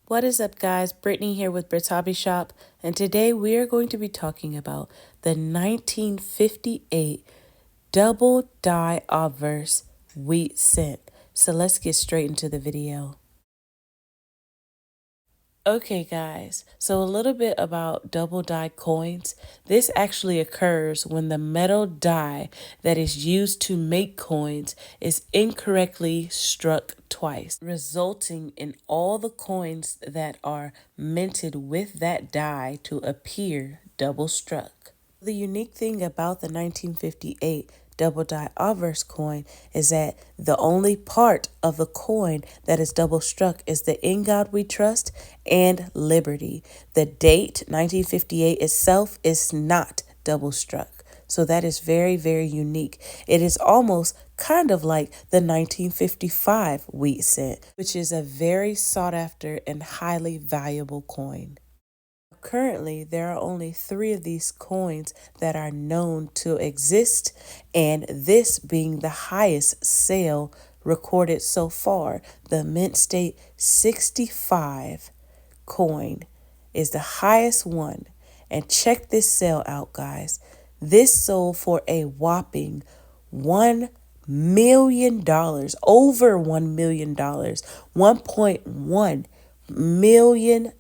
What is up, guys? Brittany here with Britt's Hobby Shop, and today we are going to be talking about the 1958 double dye obverse wheat cent. So let's get straight into the video. Okay, guys, so a little bit about double die coins. This actually occurs when the metal die that is used to make coins is incorrectly struck twice, resulting in all the coins that are minted with that die to appear double struck. The unique thing about the 1958 double die obverse coin is that the only part of the coin that is double struck is the "In God We Trust" and "Liberty." The date 1958 itself is not double struck. So that is very, very unique. It is almost kind of like the 1955 wheat cent, which is a very sought after and highly valuable coin. Currently, there are only 3 of these coins that are known to exist, and this being the highest sale recorded so far. The Mint State 65 coin is the highest one. And check this sale out, guys. This sold for a whopping $1 million, over $1 million, $1.1 million.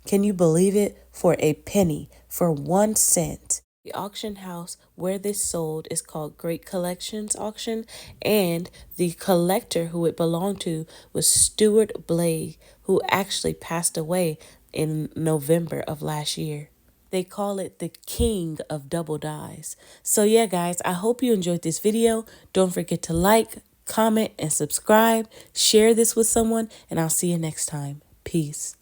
Can you believe it? For a penny, for 1 cent. The auction house where this sold is called Great Collections Auction, and the collector who it belonged to was Stuart Blake, who actually passed away in November of last year. They call it the king of double dies. So yeah, guys, I hope you enjoyed this video. Don't forget to like, comment, and subscribe. Share this with someone, and I'll see you next time. Peace.